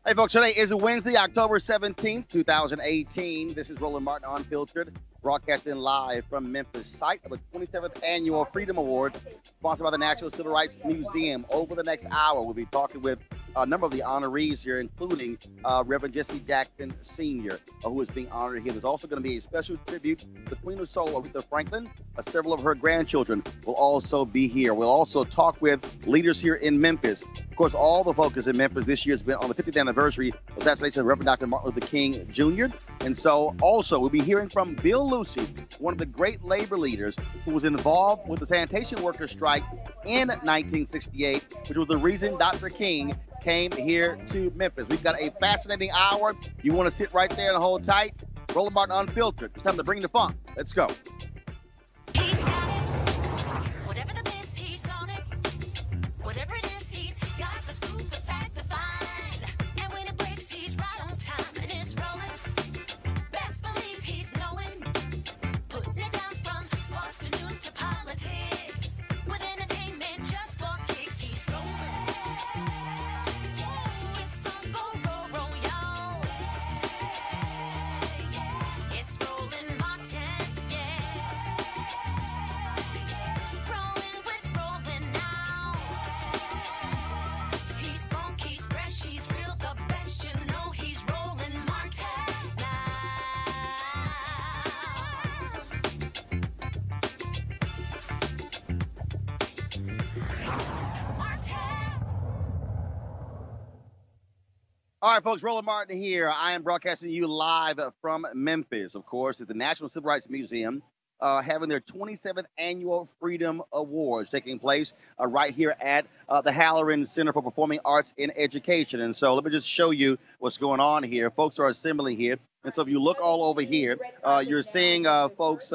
Hey, folks, today is Wednesday, October 17th, 2018. This is Roland Martin Unfiltered, broadcasting live from Memphis, site of the 27th Annual Freedom Awards, sponsored by the National Civil Rights Museum. Over the next hour, we'll be talking with a number of the honorees here, including Reverend Jesse Jackson Sr., who is being honored here. There's also going to be a special tribute to the Queen of Soul, Aretha Franklin. Several of her grandchildren will also be here. We'll also talk with leaders here in Memphis. Of course, all the focus in Memphis this year has been on the 50th anniversary of the assassination of Reverend Dr. Martin Luther King Jr. And so also we'll be hearing from Bill Lucy, one of the great labor leaders who was involved with the sanitation workers strike in 1968, which was the reason Dr. King came here to Memphis. We've got a fascinating hour. You want to sit right there and hold tight. Roland Martin Unfiltered. It's time to bring the funk. Let's go. He's got it. Whatever the miss, he's on it. Whatever it is, he's got the scoop, the fact, the find. And when it breaks, he's right on time and it's rolling. Best believe he's knowing. Putting it down from sports to news to politics. With entertainment just for kicks, he's rolling. It's on go, roll, y'all. It's Roland Martin, yeah. Rolling with Roland now. He's funk, he's fresh, he's real, the best, you know he's Roland Martin now. Martin. All right, folks, Roland Martin here. I am broadcasting you live from Memphis, of course, at the National Civil Rights Museum, having their 27th Annual Freedom Awards taking place right here at the Halloran Center for Performing Arts and Education. And so let me just show you what's going on here. Folks are assembling here. And so if you look all over here, you're seeing folks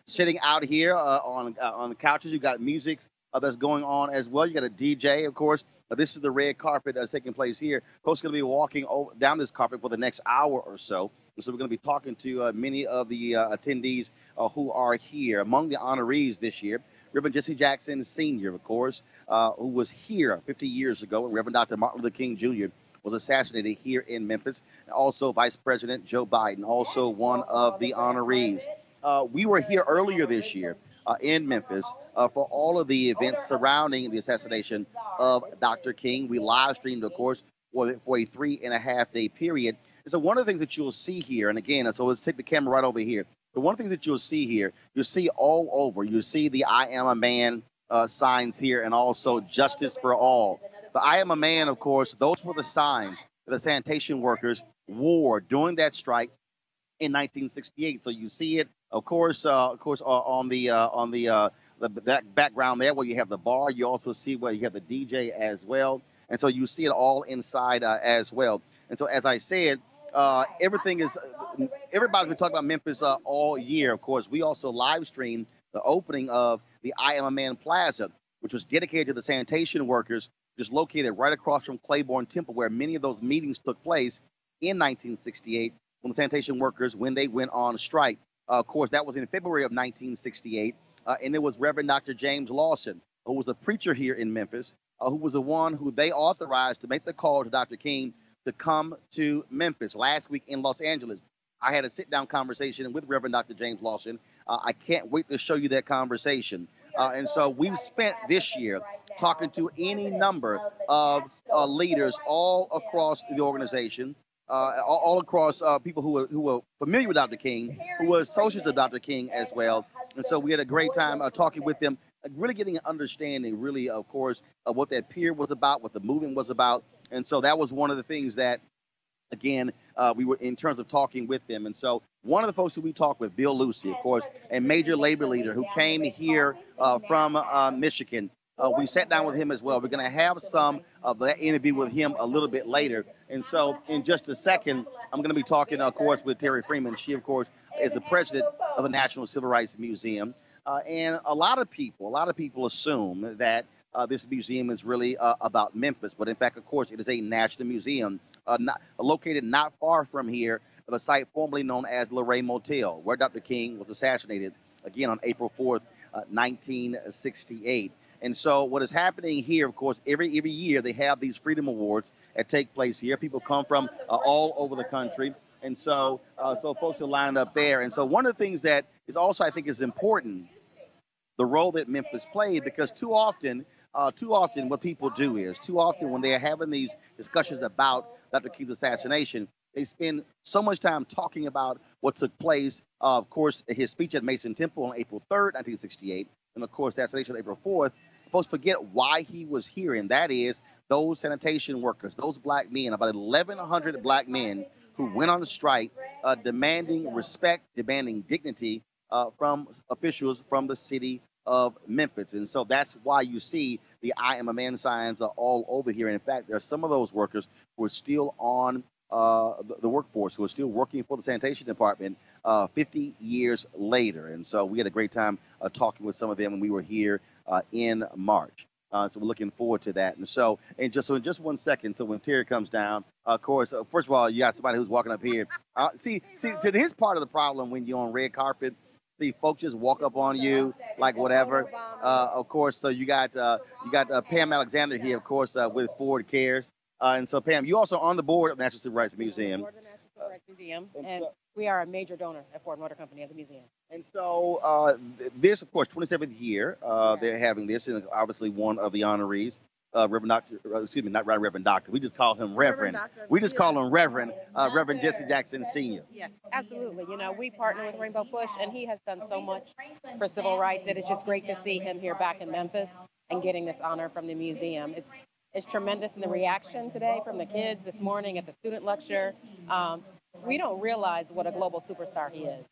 sitting out here on the couches. You've got music that's going on as well. You got a DJ, of course. This is the red carpet that's taking place here. Folks are going to be walking down this carpet for the next hour or so. And so we're going to be talking to many of the attendees who are here. Among the honorees this year, Reverend Jesse Jackson Sr., of course, who was here 50 years ago when Reverend Dr. Martin Luther King Jr. was assassinated here in Memphis. And also Vice President Joe Biden, also one of the honorees. We were here earlier this year in Memphis for all of the events surrounding the assassination of Dr. King. We live streamed, of course, for a 3.5-day period. And so one of the things that you'll see here, and again, so let's take the camera right over here. But one of the things that you'll see here, you'll see all over, you'll see the I Am a Man signs here, and also Justice for All. The I Am a Man, of course, those were the signs that the sanitation workers wore during that strike in 1968. So you see it, of course, on the background there where you have the bar. You also see where you have the DJ as well. And so you see it all inside as well. And so, as I said, everybody's been talking about Memphis all year. Of course, we also live streamed the opening of the I Am a Man Plaza, which was dedicated to the sanitation workers, just located right across from Claiborne Temple, where many of those meetings took place in 1968 when the sanitation workers, when they went on strike. Of course, that was in February of 1968, and it was Reverend Dr. James Lawson, who was a preacher here in Memphis, who was the one who they authorized to make the call to Dr. King to come to Memphis. Last week in Los Angeles, I had a sit-down conversation with Reverend Dr. James Lawson. I can't wait to show you that conversation. And so we've spent this year talking to any number of leaders all across the organization, all across people who were familiar with Dr. King, who were associates of Dr. King as well. And so we had a great time talking with them, really getting an understanding, really, of course, of what that pier was about, what the movement was about, And so that was one of the things that, again, we were in terms of talking with them. And so one of the folks who we talked with, Bill Lucy, of course, a major labor leader who came here from Michigan. We sat down with him as well. We're going to have some of that interview with him a little bit later. And so in just a second, I'm going to be talking, of course, with Terry Freeman. She, of course, is the president of the National Civil Rights Museum. And a lot of people assume that this museum is really about Memphis. But in fact, of course, it is a national museum located not far from here, the site formerly known as Luray Motel, where Dr. King was assassinated, again, on April 4th, 1968. And so what is happening here, of course, every year they have these Freedom Awards that take place here. People come from all over the country. And so folks are lined up there. And so one of the things that is also, I think, is important, the role that Memphis played, because too often what people do is, when they're having these discussions about Dr. King's assassination, they spend so much time talking about what took place. Of course, his speech at Mason Temple on April 3rd, 1968, and of course, the assassination on April 4th. Folks forget why he was here, and that is those sanitation workers, those black men, about 1,100 black men who went on strike, demanding respect, demanding dignity from officials from the city of Memphis. And so that's why you see the I am a man signs are all over here. And in fact, there are some of those workers who are still on the workforce, who are still working for the sanitation department 50 years later. And so we had a great time talking with some of them when we were here in March. So we're looking forward to that. And so, in just 1 second, so when Terry comes down, of course, first of all, you got somebody who's walking up here. See, to his part of the problem when you're on red carpet, see folks just walk up on you like whatever. Of course, so you got Pam Alexander here, of course, with Ford Cares. And so, Pam, you also on the board of the National Civil Rights Museum. Board of the National Civil Rights Museum, and we are a major donor at Ford Motor Company of the museum. And so this, of course, 27th year, they're having this, and obviously one of the honorees, Reverend Doctor, not Reverend Doctor. We just call him Reverend. We just call him Reverend, Reverend Jesse Jackson Sr. Yeah, absolutely. You know, we partner with Rainbow Push, and he has done so much for civil rights. It is just great to see him here back in Memphis and getting this honor from the museum. It's tremendous in the reaction today from the kids this morning at the student lecture. We don't realize what a global superstar he is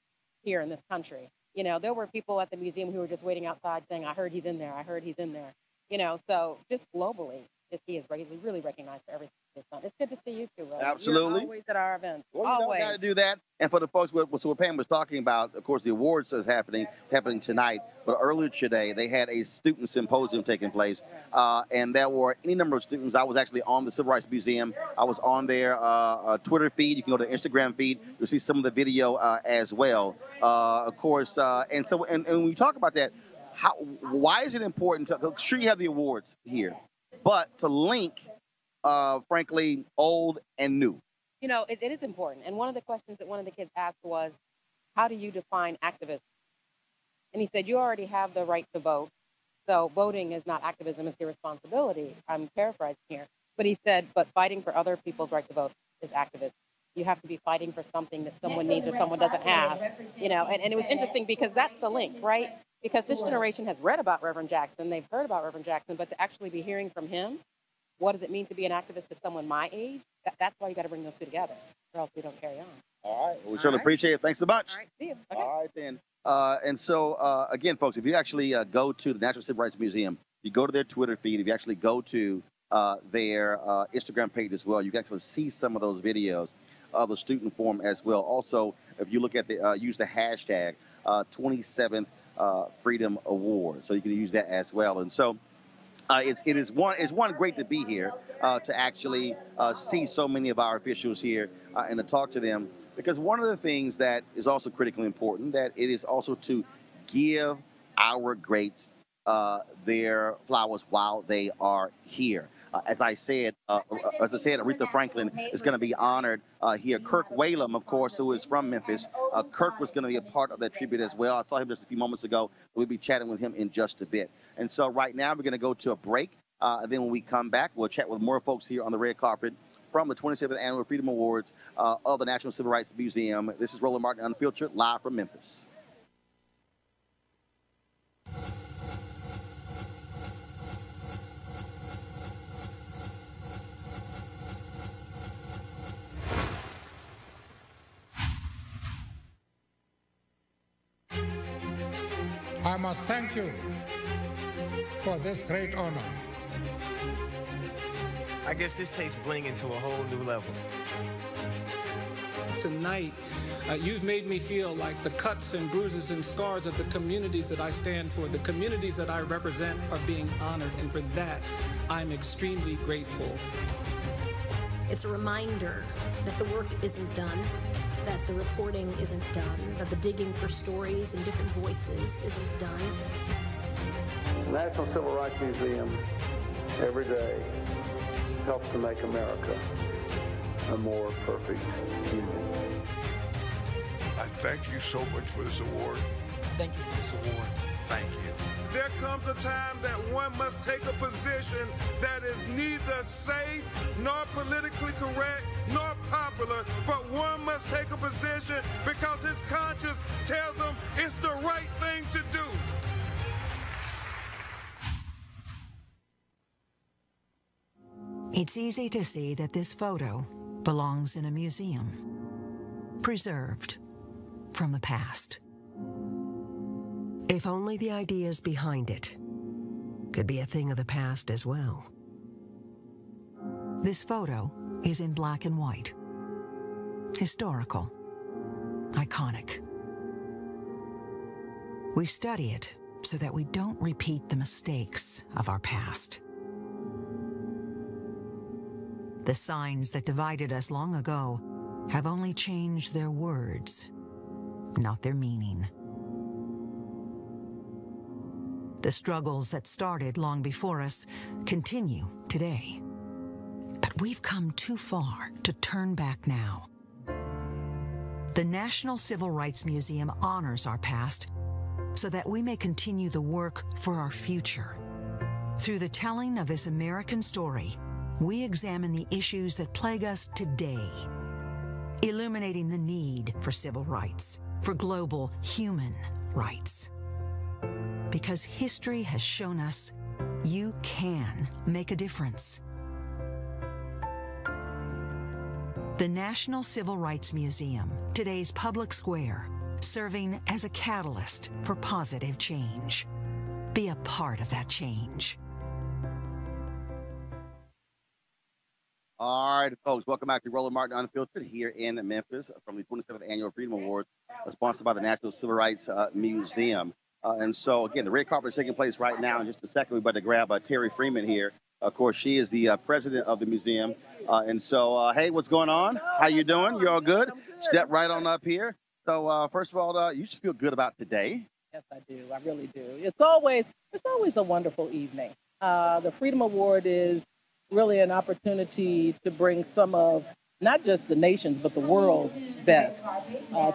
here in this country. You know, there were people at the museum who were just waiting outside saying, I heard he's in there, I heard he's in there. You know, so just globally, he is really recognized for everything he's done. It's good to see you too, Roland. Absolutely. You're always at our events. Well, always. You got to do that. And for the folks, so what Pam was talking about, of course, the awards is happening tonight. But earlier today, they had a student symposium taking place, and there were any number of students. I was actually on the Civil Rights Museum. I was on their Twitter feed. You can go to the Instagram feed. You'll see some of the video as well. Of course, and when we talk about that, why is it important to? Sure, you have the awards here, but to link, frankly, old and new. You know, it is important. And one of the questions that one of the kids asked was, how do you define activism? And he said, you already have the right to vote. So voting is not activism, it's your responsibility. I'm paraphrasing here. But he said, but fighting for other people's right to vote is activism. You have to be fighting for something that someone needs or someone doesn't have. You know, and it was interesting because that's the link, right? Because this generation has read about Reverend Jackson, they've heard about Reverend Jackson, but to actually be hearing from him, what does it mean to be an activist to someone my age? That's why you got to bring those two together, or else we don't carry on. All right. Well, we certainly appreciate it. Thanks so much. All right. See you. Okay. All right, then. And so, again, folks, if you actually go to the National Civil Rights Museum, you go to their Twitter feed, if you actually go to their Instagram page as well, you can actually see some of those videos of the student forum as well. Also, if you look at use the hashtag 27th Freedom Award, so you can use that as well. And so it's one great to be here to actually see so many of our officials here and to talk to them, because one of the things that is also critically important, that it is also to give our greats their flowers while they are here. As I said, Aretha Franklin is going to be honored here. Kirk Whalum, of course, who is from Memphis. Kirk was going to be a part of that tribute as well. I saw him just a few moments ago. We'll be chatting with him in just a bit. And so right now we're going to go to a break. And then when we come back, we'll chat with more folks here on the red carpet from the 27th Annual Freedom Awards of the National Civil Rights Museum. This is Roland Martin Unfiltered, live from Memphis. I must thank you for this great honor. I guess this takes bling to a whole new level. Tonight, you've made me feel like the cuts and bruises and scars of the communities that I stand for, the communities that I represent, are being honored, and for that, I'm extremely grateful. It's a reminder that the work isn't done, that the reporting isn't done, that the digging for stories and different voices isn't done. The National Civil Rights Museum every day helps to make America a more perfect union. I thank you so much for this award. Thank you for this award. Thank you. There comes a time that one must take a position that is neither safe, nor politically correct, nor popular, but one must take a position because his conscience tells him it's the right thing to do. It's easy to see that this photo belongs in a museum, preserved from the past. If only the ideas behind it could be a thing of the past as well. This photo is in black and white, historical, iconic. We study it so that we don't repeat the mistakes of our past. The signs that divided us long ago have only changed their words, not their meaning. The struggles that started long before us continue today. But we've come too far to turn back now. The National Civil Rights Museum honors our past so that we may continue the work for our future. Through the telling of this American story, we examine the issues that plague us today, illuminating the need for civil rights, for global human rights. Because history has shown us you can make a difference. The National Civil Rights Museum, today's public square, serving as a catalyst for positive change. Be a part of that change. All right, folks, welcome back to Roland Martin Unfiltered here in Memphis from the 27th Annual Freedom Awards, sponsored by the National Civil Rights Museum. And so, again, the red carpet is taking place right now. In just a second, we're about to grab Terry Freeman here. Of course, she is the president of the museum. And so, hey, what's going on? How you doing? You all good? Step right on up here. So, first of all, you should feel good about today. Yes, I do. I really do. It's always a wonderful evening. The Freedom Award is really an opportunity to bring some of not just the nation's but the world's best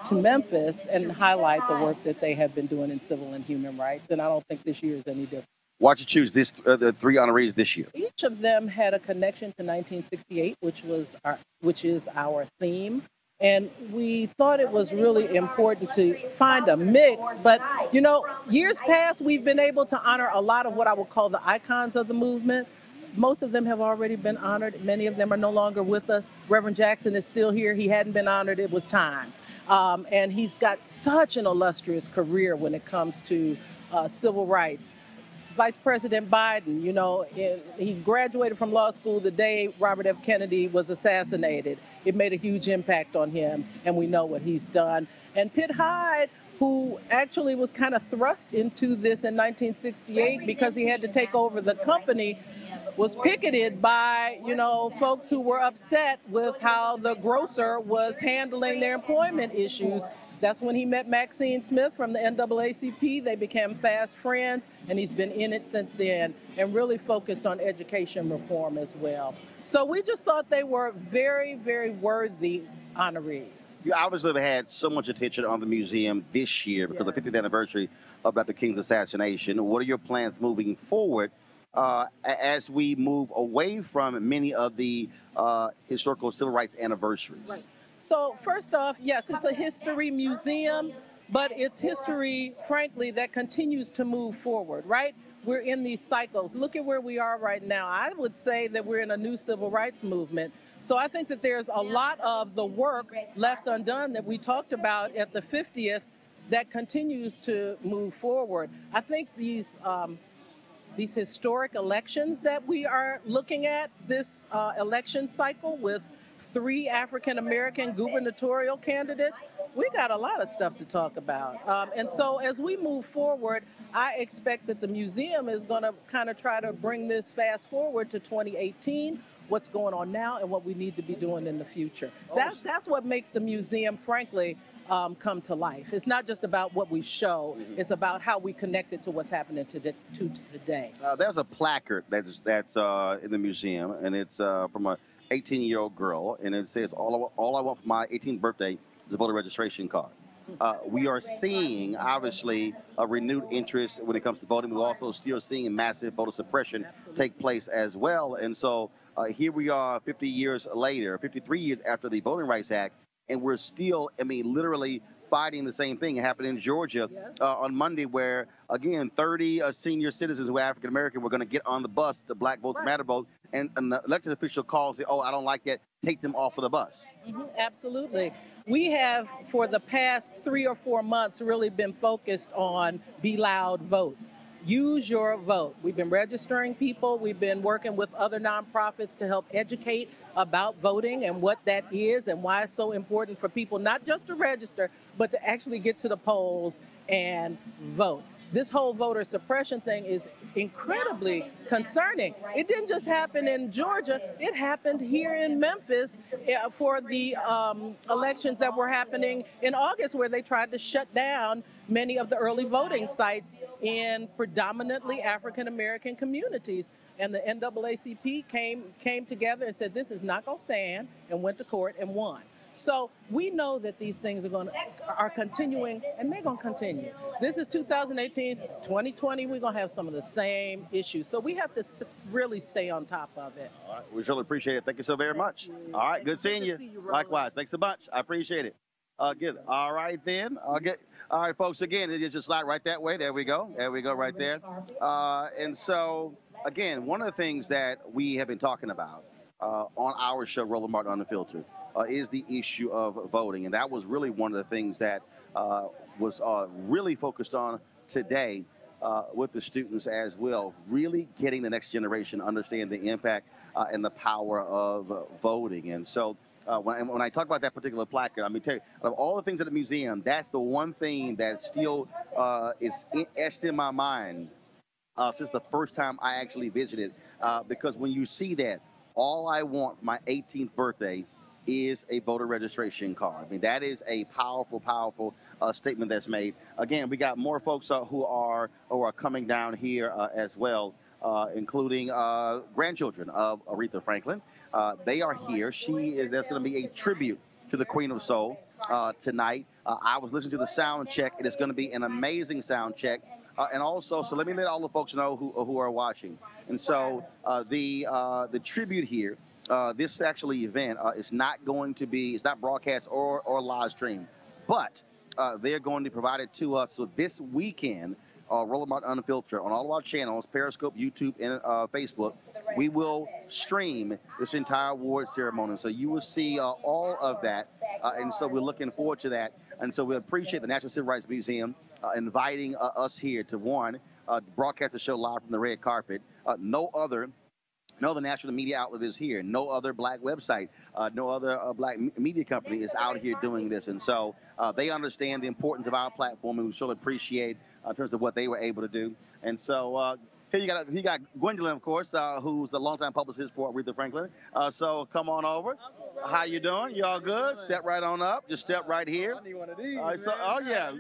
to Memphis and highlight the work that they have been doing in civil and human rights. And I don't think this year is any different. Why'd you choose the three honorees this year? Each of them had a connection to 1968, which is our theme. And we thought it was really important to find a mix. But, you know, years past, we've been able to honor a lot of what I would call the icons of the movement. Most of them have already been honored. Many of them are no longer with us. Reverend Jackson is still here. He hadn't been honored. It was time. And he's got such an illustrious career when it comes to civil rights. Vice President Biden, you know, he graduated from law school the day Robert F. Kennedy was assassinated. It made a huge impact on him, and we know what he's done. And Pitt Hyde, who actually was kind of thrust into this in 1968 because he had to take over the company, was picketed by, you know, folks who were upset with how the grocer was handling their employment issues. That's when he met Maxine Smith from the NAACP. They became fast friends, and he's been in it since then and really focused on education reform as well. So we just thought they were very, very worthy honorees. You obviously have had so much attention on the museum this year because of the 50th anniversary of Dr. King's assassination. What are your plans moving forward as we move away from many of the historical civil rights anniversaries? Right. So first off, yes, it's a history museum, but it's history, frankly, that continues to move forward, right? We're in these cycles. Look at where we are right now. I would say that we're in a new civil rights movement. So I think that there's a lot of the work left undone that we talked about at the 50th that continues to move forward. I think these historic elections that we are looking at this election cycle with 3 African American gubernatorial candidates, we got a lot of stuff to talk about. And so as we move forward, I expect that the museum is going to kind of try to bring this fast forward to 2018, what's going on now and what we need to be doing in the future. That's what makes the museum, frankly, come to life. It's not just about what we show, it's about how we connect it to what's happening to today. There's a placard that's in the museum, and it's from a 18-year-old girl, and it says, all I want for my 18th birthday is a voter registration card. We are seeing, obviously, a renewed interest when it comes to voting. We're also still seeing massive voter suppression take place as well. And so here we are 50 years later, 53 years after the Voting Rights Act, and we're still, I mean, literally fighting the same thing. It happened in Georgia on Monday where, again, 30 senior citizens who are African-American were going to get on the bus, the Black Votes Matter vote, and an elected official calls it, oh, I don't like that, take them off of the bus. Absolutely. We have, for the past 3 or 4 months, really been focused on Be Loud, Vote. Use your vote. We've been registering people. We've been working with other nonprofits to help educate about voting and what that is and why it's so important for people not just to register, but to actually get to the polls and vote. This whole voter suppression thing is incredibly concerning. It didn't just happen in Georgia. It happened here in Memphis for the elections that were happening in August, where they tried to shut down many of the early voting sites in predominantly African-American communities. And the NAACP came together and said, this is not going to stand, and went to court and won. So we know that these things are continuing, and they're going to continue. This is 2018, 2020, we're going to have some of the same issues. So we have to really stay on top of it. All right, we really appreciate it. Thank you so very much. All right, good seeing you. Likewise, thanks a bunch. I appreciate it. Good. All right, then. All right, folks, again, it is just like right that way. There we go. There we go right there. And so, again, one of the things that we have been talking about on our show, Roland Martin Unfiltered, is the issue of voting. And that was really one of the things that was really focused on today with the students as well, really getting the next generation to understand the impact and the power of voting. And so when I talk about that particular placard, I mean, tell you, of all the things at the museum, that's the one thing that still is etched in my mind since the first time I actually visited, because when you see that, all I want for my 18th birthday is a voter registration card. I mean, that is a powerful, powerful statement that's made. Again, we got more folks who are coming down here as well, including grandchildren of Aretha Franklin. They are here. There's going to be a tribute to the Queen of Soul tonight. I was listening to the sound check. It is going to be an amazing sound check. And also, so let me let all the folks know who are watching. And so the tribute here, this actually event is not going to be, it's not broadcast or live stream, but they're going to provide it to us. So this weekend, Roland Martin Unfiltered on all of our channels, Periscope, YouTube, and Facebook, we will stream this entire award ceremony. So you will see all of that. And so we're looking forward to that. And so we appreciate the National Civil Rights Museum inviting us here to broadcast the show live from the red carpet. No other national media outlet is here. No other black website, no other black media company is out here doing this. And so they understand the importance of our platform, and we surely appreciate in terms of what they were able to do. And so here you got Gwendolyn, of course, who's a longtime publicist for Aretha Franklin. So come on over. How you doing? You all good? Step right on up. Just step right here. I need one of these. All right, so, yeah.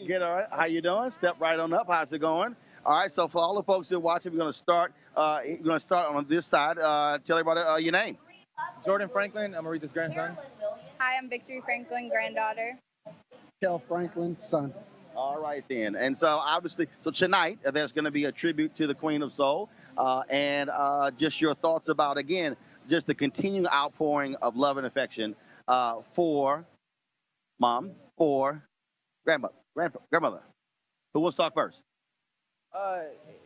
Get all right. How you doing? Step right on up. How's it going? All right. So for all the folks that are watching, we're going to start. On this side. Tell everybody your name. Jordan Franklin. I'm Aretha's grandson. Hi, I'm Victory Franklin, granddaughter. Kel Franklin, son. All right, then. And so, obviously, tonight, there's going to be a tribute to the Queen of Soul. And just your thoughts about, again, just the continuing outpouring of love and affection for mom, for grandmother. Who wants to talk first?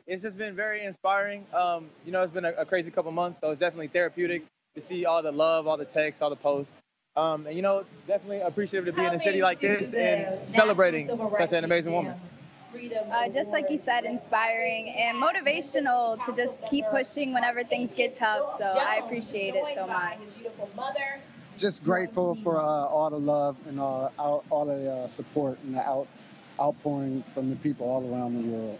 It's just been very inspiring. It's been a crazy couple months, so it's definitely therapeutic to see all the love, all the texts, all the posts. And, you know, definitely appreciative to be in a city like this and celebrating such an amazing woman. Just like you said, inspiring and motivational to just keep pushing whenever things get tough. So I appreciate it so much. Just grateful for all the love and all the support and the outpouring from the people all around the world.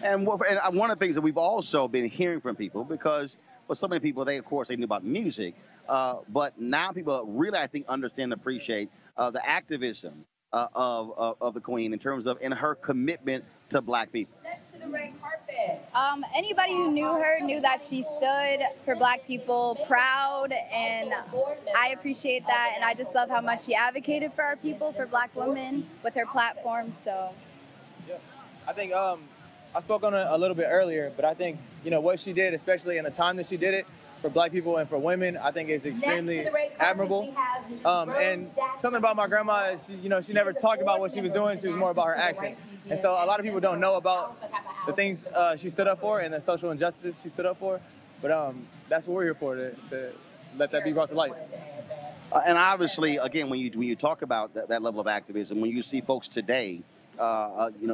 And one of the things that we've also been hearing from people, because for so many people, they knew about music, but now people really, I think, understand and appreciate the activism of the Queen in her commitment to Black people. Next to the red carpet. Anybody who knew her knew that she stood for Black people proud, and I appreciate that, and I just love how much she advocated for our people, for Black women, with her platform. So, yeah, I think I spoke on it a little bit earlier, but I think, you know, what she did, especially in the time that she did it, for Black people and for women, I think is extremely admirable. And something about my grandma is, she never talked about what she was doing. She was more about her action. And so a lot of people don't know about the things she stood up for and the social injustices she stood up for. But that's what we're here for, to let that be brought to light. And obviously, again, when you talk about that level of activism, when you see folks today,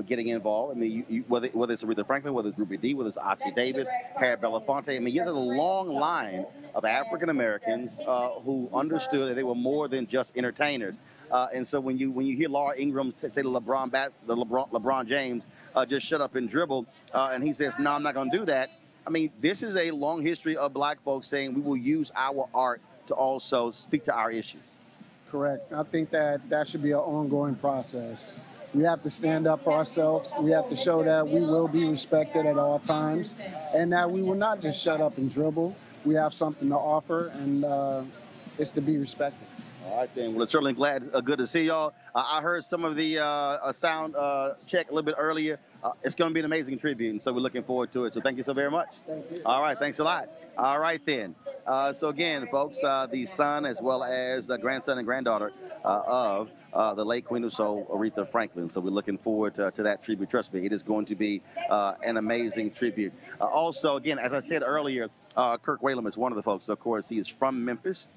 getting involved. I mean, whether it's Aretha Franklin, whether it's Ruby Dee, whether it's Ossie Davis, Harry Belafonte. I mean, you have a long line of African Americans who understood that they were more than just entertainers. And so when you hear Laura Ingraham say to LeBron James, just shut up and dribble, and he says, no, I'm not going to do that. I mean, this is a long history of Black folks saying we will use our art to also speak to our issues. Correct. I think that should be an ongoing process. We have to stand up for ourselves. We have to show that we will be respected at all times and that we will not just shut up and dribble. We have something to offer, and it's to be respected. All right, then. Well, it's certainly good to see y'all. I heard some of the sound check a little bit earlier. It's going to be an amazing tribute, and so we're looking forward to it. So thank you so very much. Thank you. All right, thanks a lot. All right, then. So again, folks, the son as well as the grandson and granddaughter of the late Queen of Soul, Aretha Franklin. So we're looking forward to that tribute. Trust me, it is going to be an amazing tribute. Also, again, as I said earlier, Kirk Whalum is one of the folks. Of course, he is from Memphis.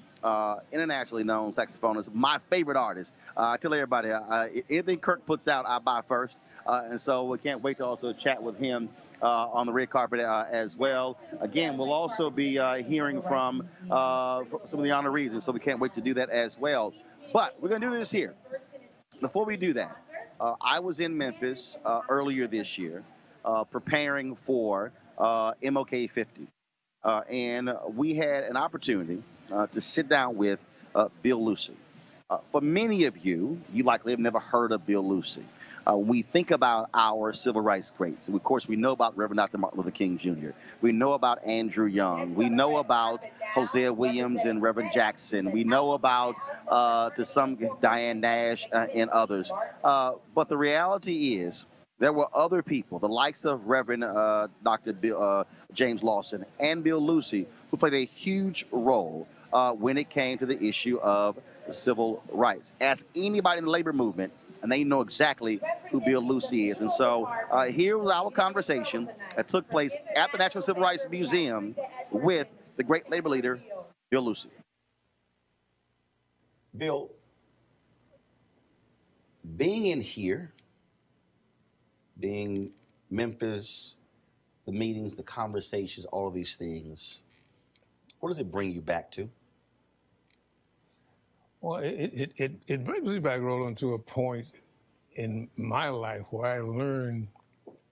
Internationally known saxophonist, my favorite artist. I tell everybody, anything Kirk puts out, I buy first. And so we can't wait to also chat with him on the red carpet as well. Again, we'll also be hearing from some of the honorees, and so we can't wait to do that as well. But we're going to do this here. Before we do that, I was in Memphis earlier this year preparing for MLK 50. And we had an opportunity to sit down with Bill Lucy. For many of you likely have never heard of Bill Lucy. We think about our civil rights greats. Of course, we know about Reverend Dr. Martin Luther King Jr. We know about Andrew Young. We know about Hosea Williams and Reverend Jackson. We know about, to some, Diane Nash and others. But the reality is, there were other people, the likes of Reverend Dr. James Lawson and Bill Lucy, who played a huge role when it came to the issue of civil rights. Ask anybody in the labor movement, and they know exactly who Bill Lucy is. And so here was our conversation that took place at the National Civil Rights Museum with the great labor leader, Bill Lucy. Bill, being in here, being Memphis, the meetings, the conversations, all of these things, what does it bring you back to? Well, it brings me back, Roland, to a point in my life where I learned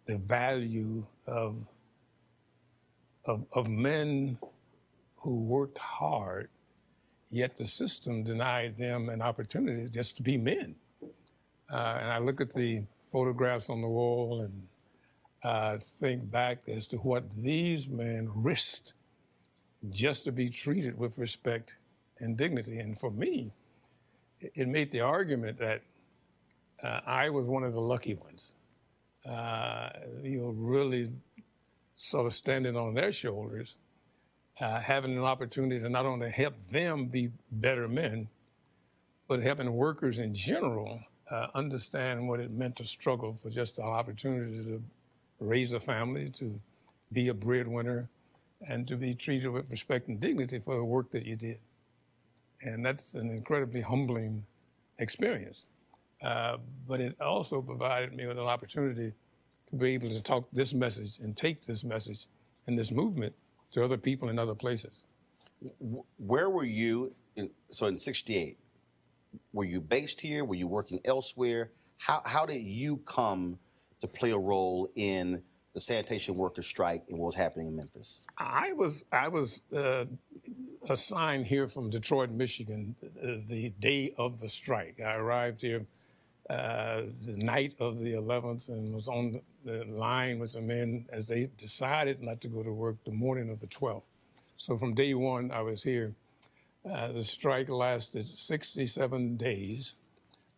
the value of men who worked hard, yet the system denied them an opportunity just to be men. And I look at the photographs on the wall and think back as to what these men risked just to be treated with respect and dignity. And for me, it made the argument that I was one of the lucky ones, really sort of standing on their shoulders, having an opportunity to not only help them be better men, but helping workers in general understand what it meant to struggle for just an opportunity to raise a family, to be a breadwinner, and to be treated with respect and dignity for the work that you did. And that's an incredibly humbling experience. But it also provided me with an opportunity to be able to talk this message and take this message and this movement to other people in other places. Where were you in 68? Were you based here? Were you working elsewhere? How did you come to play a role in the sanitation workers strike and what was happening in Memphis? I was assigned here from Detroit, Michigan, the day of the strike. I arrived here the night of the 11th and was on the line with the men as they decided not to go to work the morning of the 12th. So from day one, I was here. The strike lasted 67 days.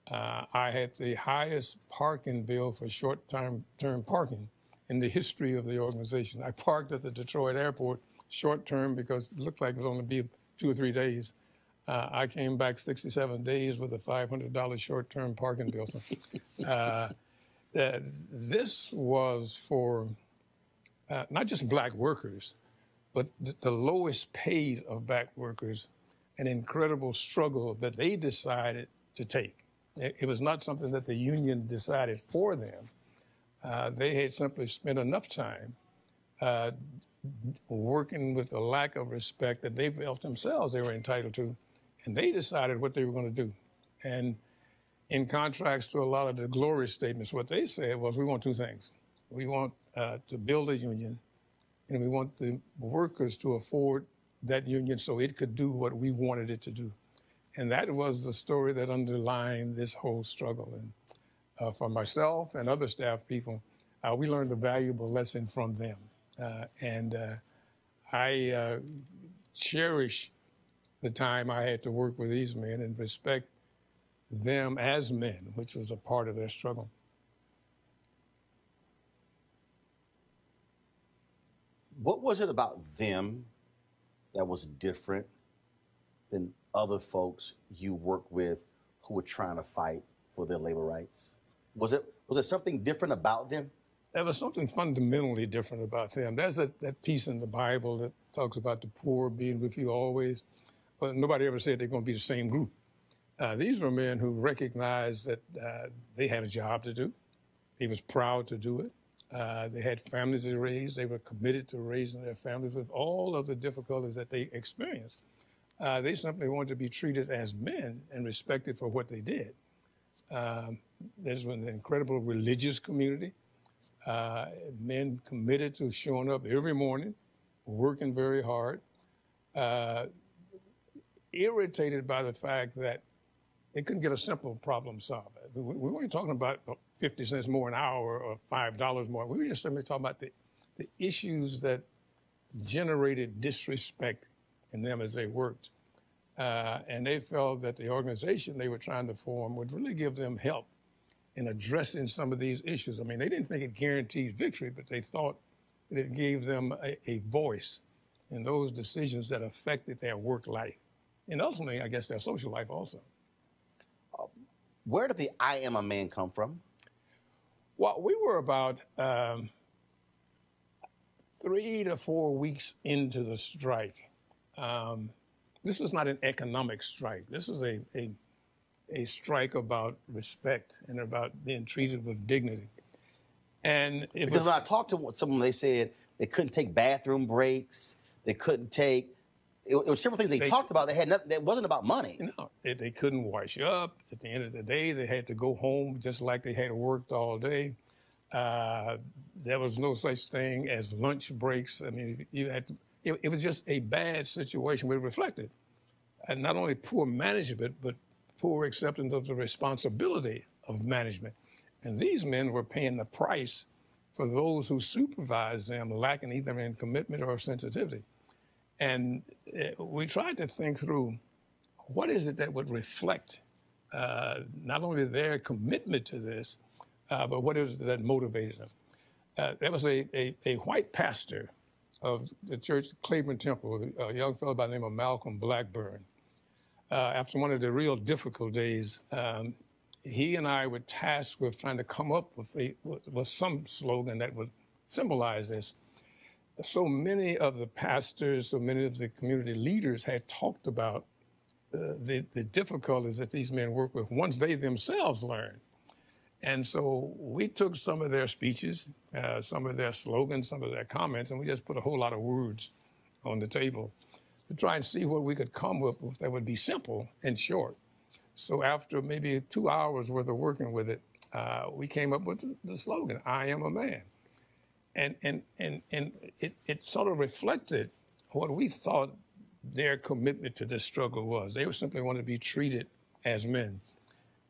I had the highest parking bill for short-term parking in the history of the organization. I parked at the Detroit airport short-term because it looked like it was only be 2 or 3 days. I came back 67 days with a $500 short-term parking bill. So, this was for not just black workers, but the lowest paid of black workers, an incredible struggle that they decided to take. It was not something that the union decided for them. They had simply spent enough time working with a lack of respect that they felt themselves they were entitled to, and they decided what they were going to do. And in contrast to a lot of the glory statements, what they said was, we want two things. We want to build a union, and we want the workers to afford that union so it could do what we wanted it to do. And that was the story that underlined this whole struggle. And for myself and other staff people, we learned a valuable lesson from them. I cherish the time I had to work with these men and respect them as men, which was a part of their struggle. What was it about them that was different than other folks you worked with who were trying to fight for their labor rights? Was there something different about them? There was something fundamentally different about them. There's that piece in the Bible that talks about the poor being with you always, but nobody ever said they're going to be the same group. These were men who recognized that they had a job to do. They was proud to do it. They had families to raise. They were committed to raising their families with all of the difficulties that they experienced. They simply wanted to be treated as men and respected for what they did. There's an incredible religious community. Men committed to showing up every morning, working very hard, irritated by the fact that they couldn't get a simple problem solved. We weren't talking about 50 cents more an hour or $5 more. We were just simply talking about the issues that generated disrespect in them as they worked. And they felt that the organization they were trying to form would really give them help in addressing some of these issues. I mean, they didn't think it guaranteed victory, but they thought that it gave them a voice in those decisions that affected their work life. And ultimately, I guess, their social life also. Where did the I Am a Man come from? Well, we were about 3 to 4 weeks into the strike. This was not an economic strike. This was a strike about respect and about being treated with dignity. And because when I talked to someone, they said they couldn't take bathroom breaks. They couldn't take. It was several things they talked about. They had nothing. It wasn't about money. No, they couldn't wash up. At the end of the day, they had to go home just like they had worked all day. There was no such thing as lunch breaks. I mean, you had to. It was just a bad situation. We reflected, and not only poor management, but poor acceptance of the responsibility of management. And these men were paying the price for those who supervised them, lacking either in commitment or sensitivity. And we tried to think through what is it that would reflect not only their commitment to this, but what is it that motivated them. There was a white pastor of the church, Claiborne Temple, a young fellow by the name of Malcolm Blackburn. After one of the real difficult days, he and I were tasked with trying to come up with some slogan that would symbolize this. So many of the pastors, so many of the community leaders had talked about the difficulties that these men work with once they themselves learn. And so we took some of their speeches, some of their slogans, some of their comments, and we just put a whole lot of words on the table to try and see what we could come up with that would be simple and short. So after maybe 2 hours worth of working with it, we came up with the slogan, "I am a man." And it sort of reflected what we thought their commitment to this struggle was. They simply wanted to be treated as men.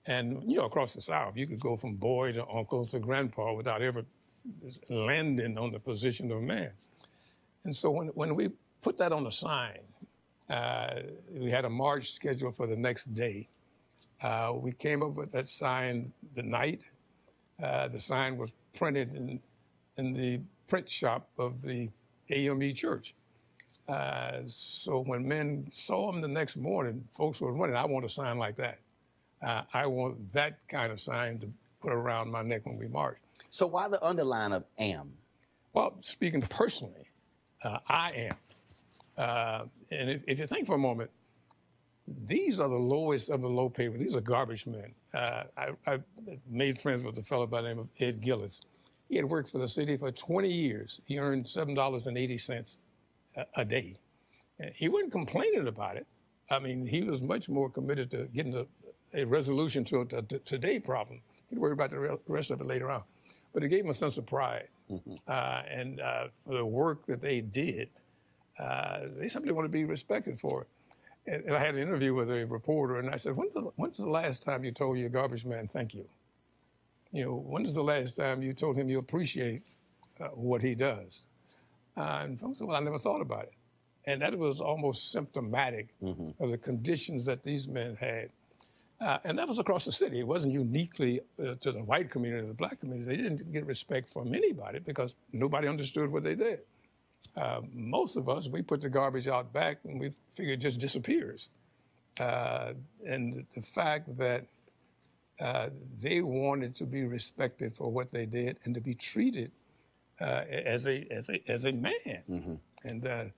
And, you know, across the South, you could go from boy to uncle to grandpa without ever landing on the position of man. And so when we put that on a sign, we had a march scheduled for the next day. We came up with that sign the night. The sign was printed in the print shop of the AME church. So when men saw them the next morning, folks were running, "I want a sign like that. I want that kind of sign to put around my neck when we march." So why the underline of "am"? Well, speaking personally, I am. And if you think for a moment, these are the lowest of the low paid. These are garbage men. I made friends with a fellow by the name of Ed Gillis. He had worked for the city for 20 years. He earned $7.80 a day. He wasn't complaining about it. I mean, he was much more committed to getting a resolution to the today problem. He'd worry about the rest of it later on. But it gave him a sense of pride. And for the work that they did, they simply want to be respected for it. And I had an interview with a reporter, and I said, when's the last time you told your garbage man thank you? You know, when is the last time you told him you appreciate what he does? And folks said, well, I never thought about it. And that was almost symptomatic of the conditions that these men had. And that was across the city. It wasn't uniquely to the white community or the black community. They didn't get respect from anybody because nobody understood what they did. Most of us, we put the garbage out back and we figure it just disappears. And the fact that they wanted to be respected for what they did and to be treated as a man. And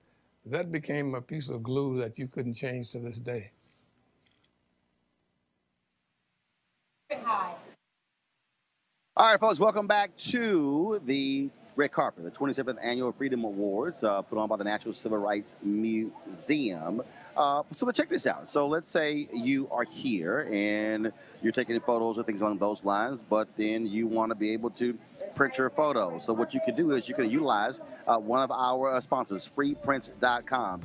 that became a piece of glue that you couldn't change to this day. All right, folks, welcome back to the red carpet, the 27th Annual Freedom Awards, put on by the National Civil Rights Museum. So let's check this out. So let's say you are here and you're taking photos or things along those lines, but then you want to be able to print your photos. So what you can do is you can utilize one of our sponsors, freeprints.com.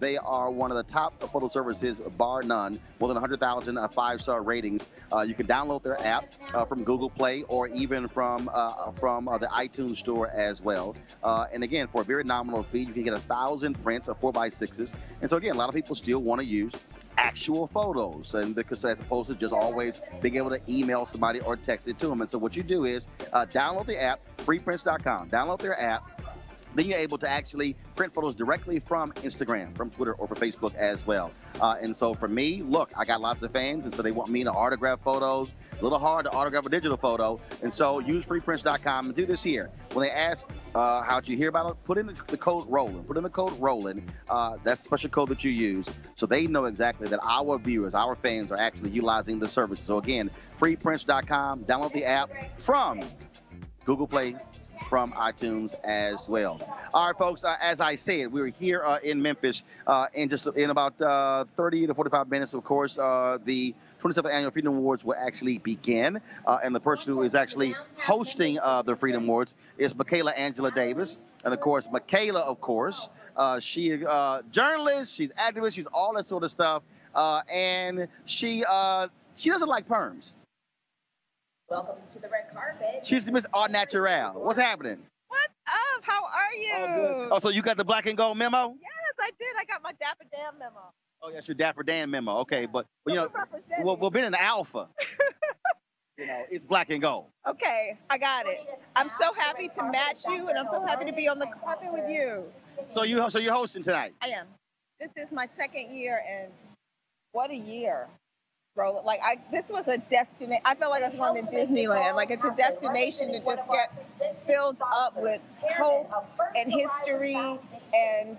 They are one of the top photo services, bar none, more than 100,000 five-star ratings. You can download their app from Google Play or even from the iTunes store as well. And again, for a very nominal fee, you can get 1,000 prints of 4x6s. And so again, a lot of people still want to use actual photos, and because as opposed to just always being able to email somebody or text it to them. And so what you do is download the app, freeprints.com, download their app. Then you're able to actually print photos directly from Instagram, from Twitter, or from Facebook as well. And so for me, look, I got lots of fans, and so they want me to autograph photos. A little hard to autograph a digital photo. And so use freeprints.com and do this here. When they ask how'd you hear about it, put in the code Roland. Put in the code Roland. That's a special code that you use. So they know exactly that our viewers, our fans are actually utilizing the service. So again, freeprints.com, download the app from Google Play, from iTunes as well. All right, folks, as I said, we're here in Memphis in about 30 to 45 minutes, of course. The 27th Annual Freedom Awards will actually begin, and the person who is actually hosting the Freedom Awards is Michaela Angela Davis. And, of course, Michaela, of course, she is a journalist, she's activist, she's all that sort of stuff, and she doesn't like perms. Welcome to the red carpet. She's Miss Art Natural. What's happening? What's up? How are you? Oh, so you got the black and gold memo? Yes, I did. I got my Dapper Dan memo. Oh, yes, your Dapper Dan memo. Okay, but you know, we've been in the alpha. You know, it's black and gold. Okay, I got it. I'm so happy to match you, and I'm so happy to be on the carpet with you. So you're hosting tonight? I am. This is my second year, and what a year. Roland. Like this was a destination. I felt like I was going to Disneyland. Like it's a destination to just get filled up with hope and history. And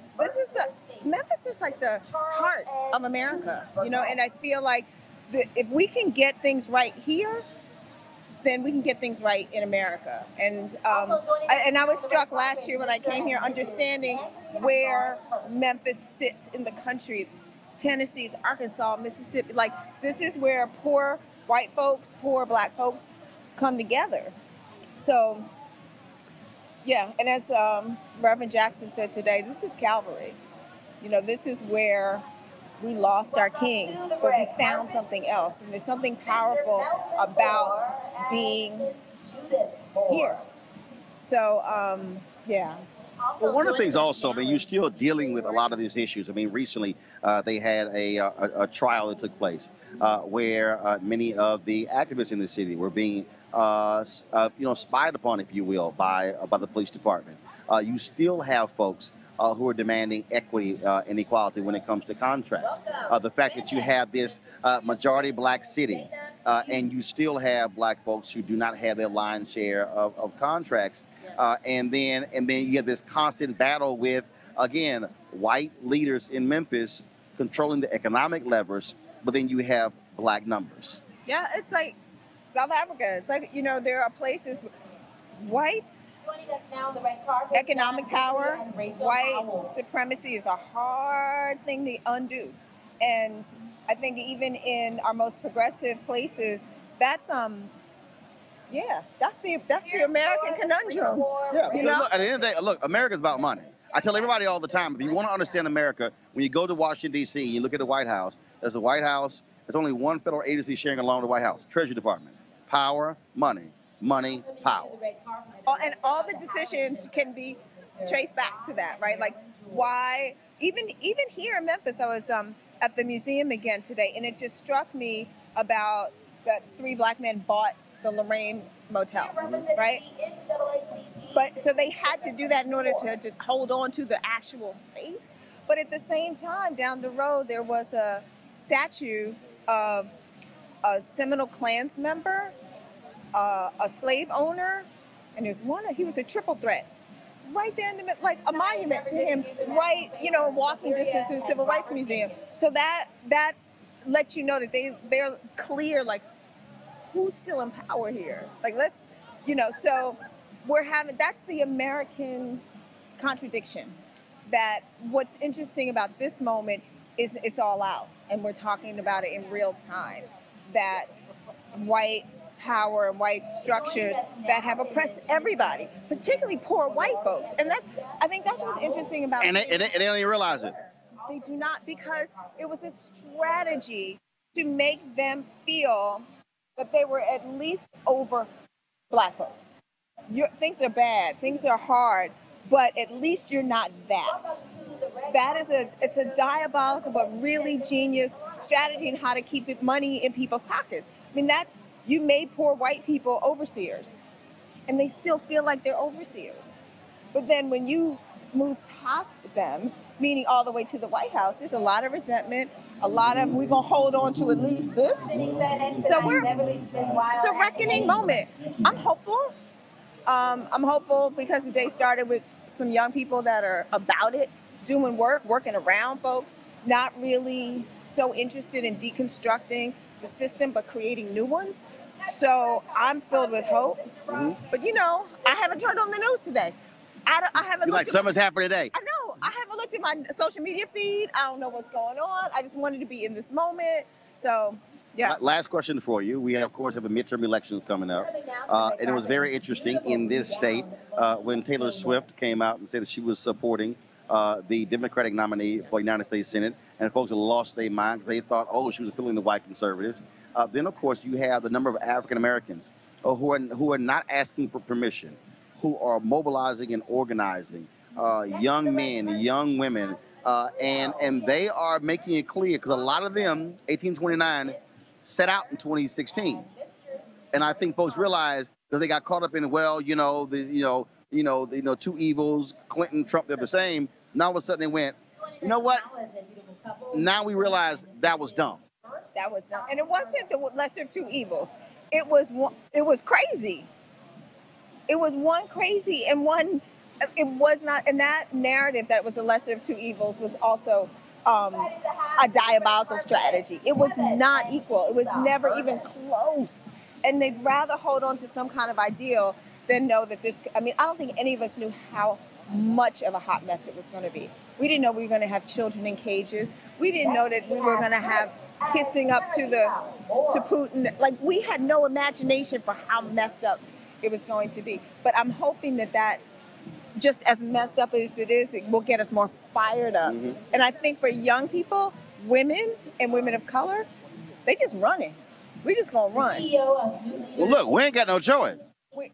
Memphis is like the heart of America, you know. And I feel like if we can get things right here, then we can get things right in America. And I was struck last year when I came here, understanding where Memphis sits in the country. It's Tennessee, it's Arkansas, Mississippi. Like this is where poor white folks, poor black folks come together. So, yeah. And as Reverend Jackson said today, this is Calvary. You know, this is where we lost our king, but we found something else. And there's something powerful about being here. So, yeah. Well, one of the things also, I mean, you're still dealing with a lot of these issues. I mean, recently they had a trial that took place where many of the activists in the city were being, spied upon, if you will, by the police department. You still have folks who are demanding equity and equality when it comes to contracts. The fact that you have this majority black city and you still have black folks who do not have their lion's share of contracts. And then you have this constant battle with, again, white leaders in Memphis controlling the economic levers, but then you have black numbers. Yeah, it's like South Africa. It's like, you know, there are places, white economic power, white supremacy is a hard thing to undo. And I think even in our most progressive places, that's the American conundrum. Yeah, you know? Look, at the end of the day, look, America's about money. I tell everybody all the time, if you want to understand America, when you go to Washington, D.C., you look at the White House, there's a White House, there's only one federal agency sharing along the White House, Treasury Department. Power, money, money, power. And all the decisions can be traced back to that, right? Like why, even here in Memphis, I was at the museum again today, and it just struck me about that 3 black men bought the Lorraine Motel, right? But so they had to do that in order to hold on to the actual space. But at the same time, down the road, there was a statue of a Seminole Klans member, a slave owner, and he was a triple threat. Right there in the middle, like a monument to him, right, you know, walking distance to the Civil Rights Museum. So that lets you know that they're clear, like, who's still in power here? Like, let's, you know, so that's the American contradiction. That what's interesting about this moment is it's all out, and we're talking about it in real time. That white power and white structures that have oppressed everybody, particularly poor white folks. And I think that's what's interesting about it. And they don't even realize it. They do not, because it was a strategy to make them feel that they were at least over black folks. Things are bad, things are hard, but at least you're not that. It's a diabolical but really genius strategy in how to keep money in people's pockets. I mean, you made poor white people overseers, and they still feel like they're overseers. But then when you move past them, meaning all the way to the White House, there's a lot of resentment, we're going to hold on to at least this. So it's a reckoning moment. I'm hopeful. I'm hopeful because the day started with some young people that are about it, doing working around folks, not really so interested in deconstructing the system, but creating new ones. So I'm filled with hope. Mm-hmm. But, you know, I haven't turned on the news today. I haven't. Like something's happening today. I know. I haven't looked at my social media feed. I don't know what's going on. I just wanted to be in this moment. So, yeah. Last question for you. We, of course, have a midterm elections coming up. And it was very interesting in this state when Taylor Swift came out and said that she was supporting the Democratic nominee for United States Senate. And folks lost their mind because they thought, she was appealing to white conservatives. Then, of course, you have the number of African Americans who are not asking for permission, who are mobilizing and organizing, young men, young women, and they are making it clear because a lot of them, 1829, set out in 2016, and I think folks realize because they got caught up in two evils, Clinton, Trump, they're the same. Now all of a sudden they went, you know what? Now we realize that was dumb. that was done, and it wasn't the lesser of two evils. It was crazy. It was one crazy and one. It was not, and that narrative that it was the lesser of two evils was also a diabolical strategy. It was not equal. It was never even close. And they'd rather hold on to some kind of ideal than know that this. I mean, I don't think any of us knew how much of a hot mess it was going to be. We didn't know we were going to have children in cages. We didn't know that we were going to have kissing up to Putin. Like, we had no imagination for how messed up it was going to be. But I'm hoping that just as messed up as it is, it will get us more fired up. Mm-hmm. And I think for young people, women and women of color, they just running. We just gonna run. Well, look, we ain't got no choice. We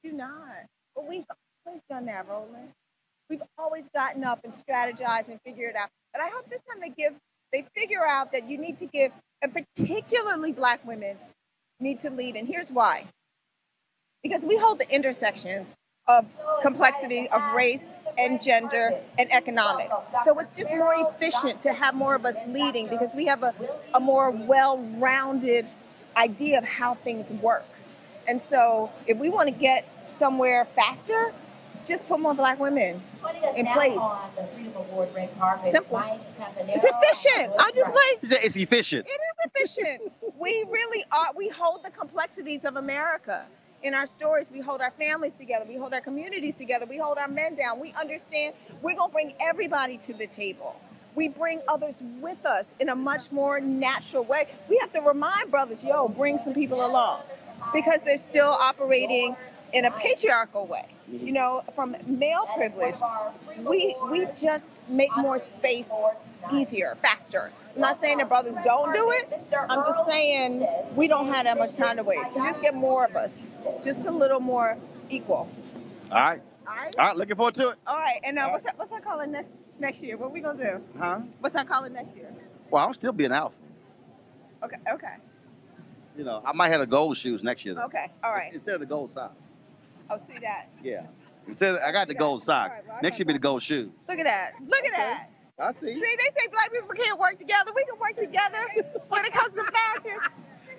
do not. But we've always done that, Roland. We've always gotten up and strategized and figured it out. But I hope this time they figure out that you need to give, and particularly Black women need to lead. And here's why. Because we hold the intersections of complexity of race and gender and economics. So it's just more efficient to have more of us leading because we have a more well-rounded idea of how things work. And so if we want to get somewhere faster, just put more Black women in place. Simple. It's efficient. I just like. It's efficient. It is efficient. We really are. We hold the complexities of America. In our stories, we hold our families together. We hold our communities together. We hold our men down. We understand we're going to bring everybody to the table. We bring others with us in a much more natural way. We have to remind brothers, bring some people along because they're still operating in a patriarchal way. You know, from male privilege, we just make more space easier, faster. I'm not saying that brothers don't do it. I'm just saying we don't have that much time to waste. So just get more of us, just a little more equal. All right. Looking forward to it. All right. And what's our calling next year? What are we gonna do? Huh? What's our calling next year? Well, I'll still be an alpha. Okay. You know, I might have the gold shoes next year, though. Okay. All right. Instead of the gold socks. I'll see that. Yeah. Instead, I got the gold socks. Next year be the gold shoes. Look at that. That. I see. See, they say Black people can't work together. We can work together when it comes to fashion.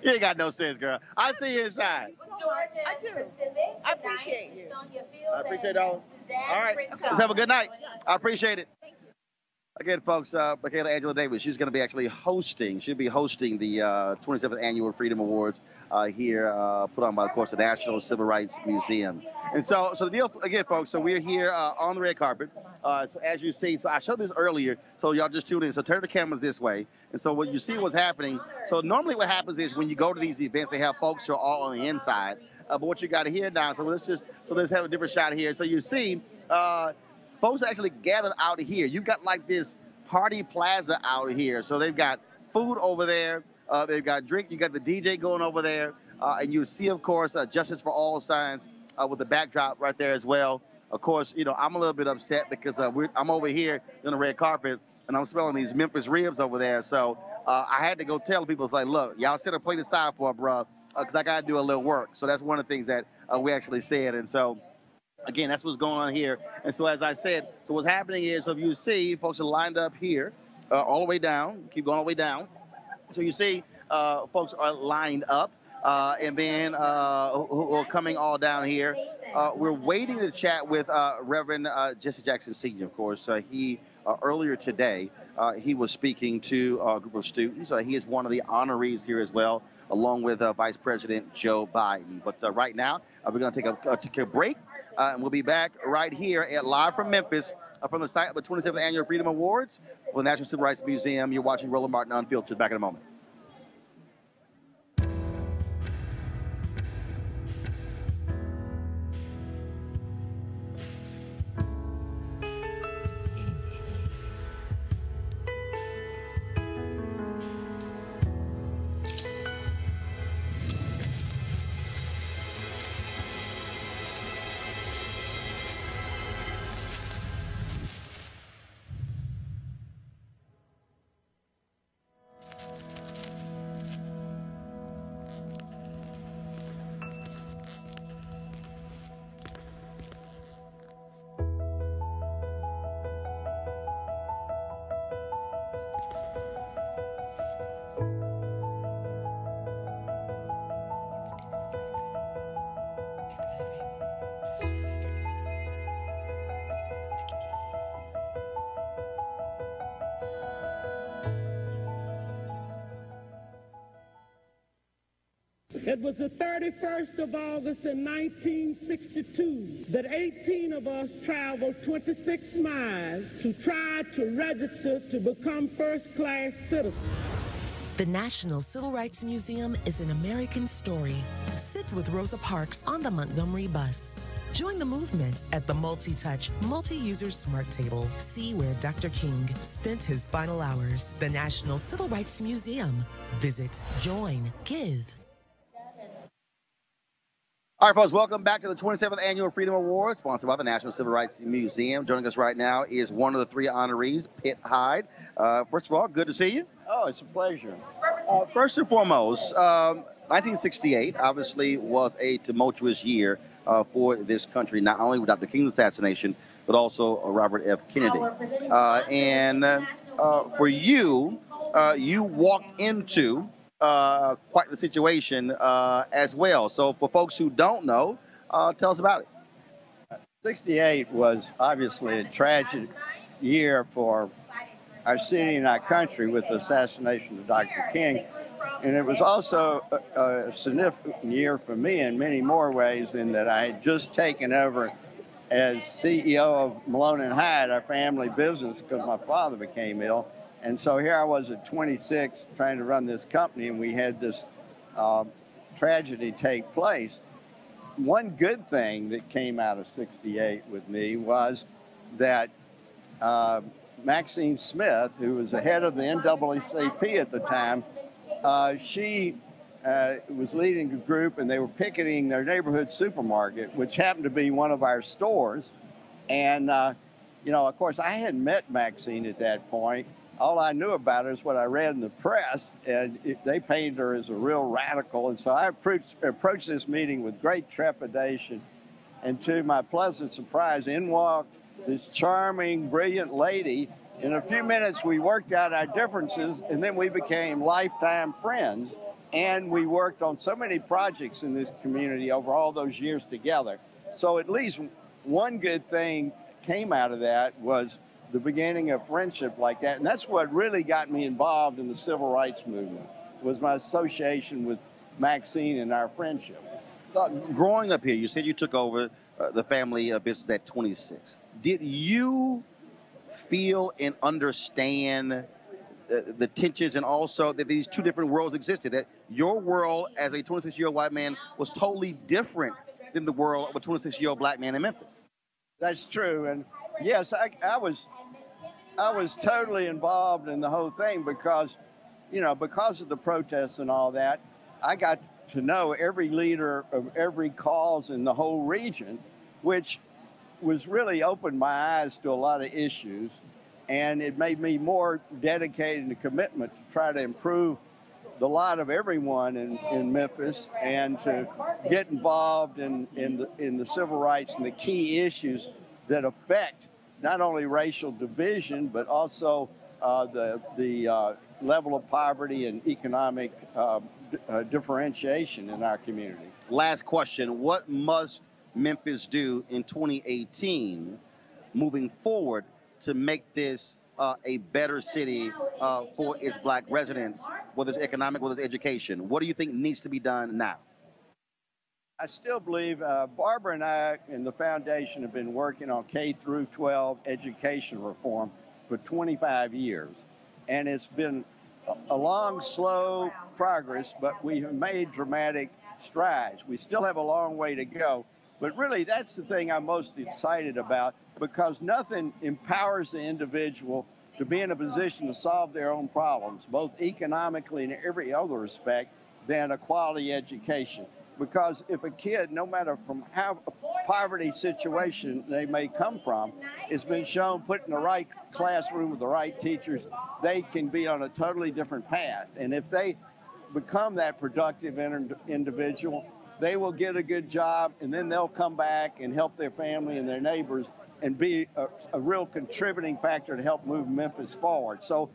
You ain't got no sense, girl. I see you inside. I do. I appreciate you. I appreciate it all. All right. Let's have a good night. I appreciate it. Again, folks, Michaela Angela Davis, she's going to be actually hosting. She'll be hosting the 27th Annual Freedom Awards here, put on by, of course, the National Civil Rights Museum. And so the deal, again, folks, so we're here on the red carpet. So as you see, so I showed this earlier, so y'all just tune in. So turn the cameras this way. And so what you see what's happening. So normally what happens is when you go to these events, they have folks who are all on the inside. But what you got here now, so let's have a different shot here. So you see, folks actually gathered out here. You got like this party plaza out here. So they've got food over there. They've got drink. You got the DJ going over there. And you see, of course, Justice for All signs with the backdrop right there as well. Of course, you know, I'm a little bit upset because I'm over here on the red carpet and I'm smelling these Memphis ribs over there. So I had to go tell people, it's like, look, y'all set a plate aside for it, bro, because I got to do a little work. So that's one of the things that we actually said. And so, again, that's what's going on here. And so, as I said, so what's happening is, so if you see, folks are lined up here all the way down. Keep going all the way down. So you see folks are lined up. And then who are coming all down here. We're waiting to chat with Reverend Jesse Jackson Sr., of course. He earlier today, he was speaking to a group of students. He is one of the honorees here as well, along with Vice President Joe Biden. But right now, we're going to take a break, and we'll be back right here live from Memphis from the site of the 27th Annual Freedom Awards for the National Civil Rights Museum. You're watching Roland Martin Unfiltered. Back in a moment. It was the 31st of August in 1962 that 18 of us traveled 26 miles to try to register to become first-class citizens. The National Civil Rights Museum is an American story. Sit with Rosa Parks on the Montgomery bus. Join the movement at the multi-touch, multi-user smart table. See where Dr. King spent his final hours. The National Civil Rights Museum. Visit, join, give. All right, folks, welcome back to the 27th Annual Freedom Awards, sponsored by the National Civil Rights Museum. Joining us right now is one of the three honorees, Pitt Hyde. First of all, good to see you. Oh, it's a pleasure. First and foremost, 1968 obviously was a tumultuous year for this country, not only with Dr. King's assassination, but also Robert F. Kennedy. For you, you walked into quite the situation as well. So for folks who don't know, tell us about it. 68 was obviously a tragic year for our city and our country with the assassination of Dr. King. And it was also a significant year for me in many more ways in that I had just taken over as CEO of Malone and Hyde, our family business, because my father became ill. And so here I was at 26 trying to run this company, and we had this tragedy take place. One good thing that came out of 68 with me was that Maxine Smith, who was the head of the NAACP at the time, she was leading a group, and they were picketing their neighborhood supermarket, which happened to be one of our stores. And, you know, of course, I hadn't met Maxine at that point. All I knew about her is what I read in the press, and they painted her as a real radical. And so I approached this meeting with great trepidation. And to my pleasant surprise, in walked this charming, brilliant lady. In a few minutes, we worked out our differences, and then we became lifetime friends. And we worked on so many projects in this community over all those years together. So at least one good thing came out of that was the beginning of friendship like that. And that's what really got me involved in the civil rights movement, was my association with Maxine and our friendship. Growing up here, you said you took over the family business at 26. Did you feel and understand the tensions, and also that these two different worlds existed, that your world as a 26-year-old white man was totally different than the world of a 26-year-old black man in Memphis? That's true. And yes, I was totally involved in the whole thing because, you know, because of the protests and all that, I got to know every leader of every cause in the whole region, which was really opened my eyes to a lot of issues. And it made me more dedicated in the commitment to try to improve the lot of everyone in Memphis, and to get involved in the civil rights and the key issues that affect not only racial division, but also the level of poverty and economic differentiation in our community. Last question. What must Memphis do in 2018 moving forward to make this a better city for its black residents, whether it's economic, whether it's education? What do you think needs to be done now? I still believe Barbara and I and the foundation have been working on K through 12 education reform for 25 years. And it's been a long, slow progress, but we have made dramatic strides. We still have a long way to go. But really, that's the thing I'm most excited about, because nothing empowers the individual to be in a position to solve their own problems, both economically and every other respect, than a quality education. Because if a kid, no matter from how poverty situation they may come from, it's been shown put in the right classroom with the right teachers, they can be on a totally different path. And if they become that productive individual, they will get a good job, and then they'll come back and help their family and their neighbors and be a real contributing factor to help move Memphis forward. So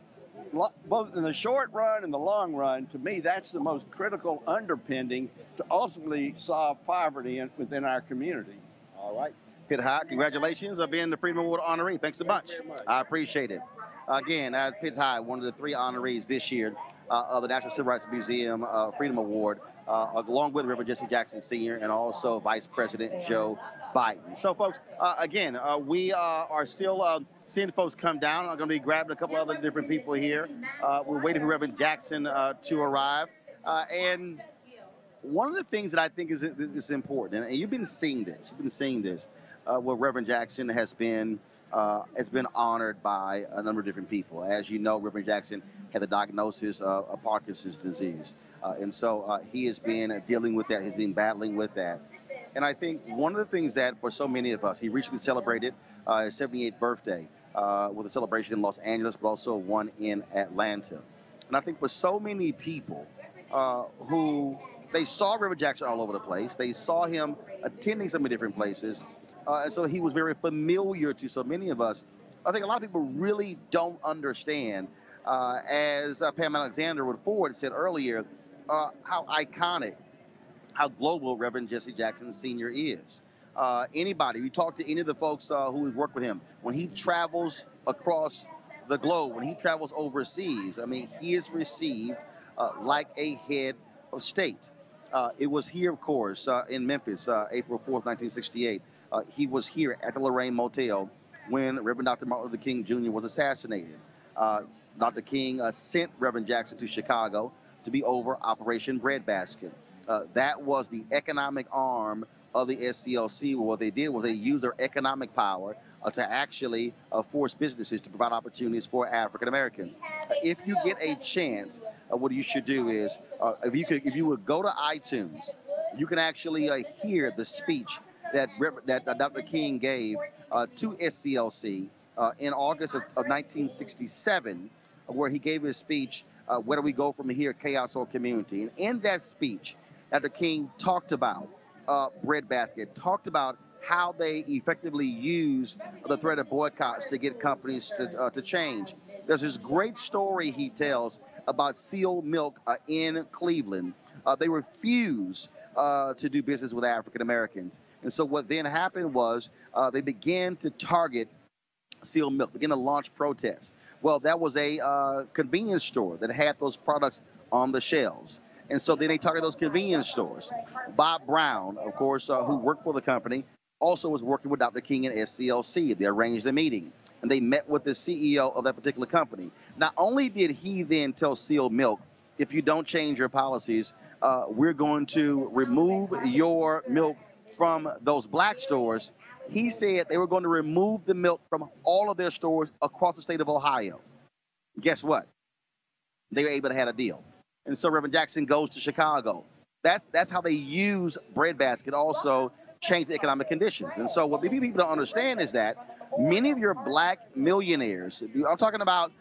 both in the short run and the long run, to me, that's the most critical underpinning to ultimately solve poverty within our community. All right. Pitt Hyde, congratulations on being the Freedom Award honoree. Thanks so much. I appreciate it. Again, Pitt Hyde, one of the three honorees this year of the National Civil Rights Museum Freedom Award, along with Reverend Jesse Jackson Sr. and also Vice President Joe Biden. So, folks, again, we are still seeing folks come down. I'm going to be grabbing a couple other different people here. We're waiting for Reverend Jackson to arrive. And one of the things that I think is important, and you've been seeing this, where Reverend Jackson has been honored by a number of different people. As you know, Reverend Jackson had the diagnosis of Parkinson's disease. And so he has been dealing with that. He's been battling with that. And I think one of the things that for so many of us, he recently celebrated his 78th birthday with a celebration in Los Angeles, but also one in Atlanta. And I think for so many people who they saw Reverend Jackson all over the place, they saw him attending so many different places, and so he was very familiar to so many of us. I think a lot of people really don't understand, as Pam Alexander Wood Ford said earlier, how iconic, how global Reverend Jesse Jackson Sr. is. Anybody, you talk to any of the folks who work with him, when he travels across the globe, when he travels overseas, I mean, he is received like a head of state. It was here, of course, in Memphis, April 4th, 1968. He was here at the Lorraine Motel when Reverend Dr. Martin Luther King Jr. was assassinated. Dr. King sent Reverend Jackson to Chicago to be over Operation Breadbasket. That was the economic arm of the SCLC. What they did was they used their economic power to actually force businesses to provide opportunities for African Americans. If you get a chance, what you should do is, if you would go to iTunes, you can actually hear the speech that Dr. King gave to SCLC in August of 1967, where he gave his speech, "Where do we go from here, chaos or community?" And in that speech, Dr. King talked about breadbasket, talked about how they effectively use the threat of boycotts to get companies to change. There's this great story he tells about Seal Milk in Cleveland. They refused to do business with African Americans. And so what then happened was they began to target Seal Milk, began to launch protests. Well, that was a convenience store that had those products on the shelves. And so then they targeted those convenience stores. Bob Brown, of course, who worked for the company, also was working with Dr. King and SCLC. They arranged a meeting, and they met with the CEO of that particular company. Not only did he then tell Seal Milk, if you don't change your policies, we're going to remove your milk from those black stores. He said they were going to remove the milk from all of their stores across the state of Ohio. Guess what? They were able to have a deal. And so Reverend Jackson goes to Chicago. That's how they use breadbasket, also change the economic conditions. And so what people don't understand is that many of your black millionaires, I'm talking about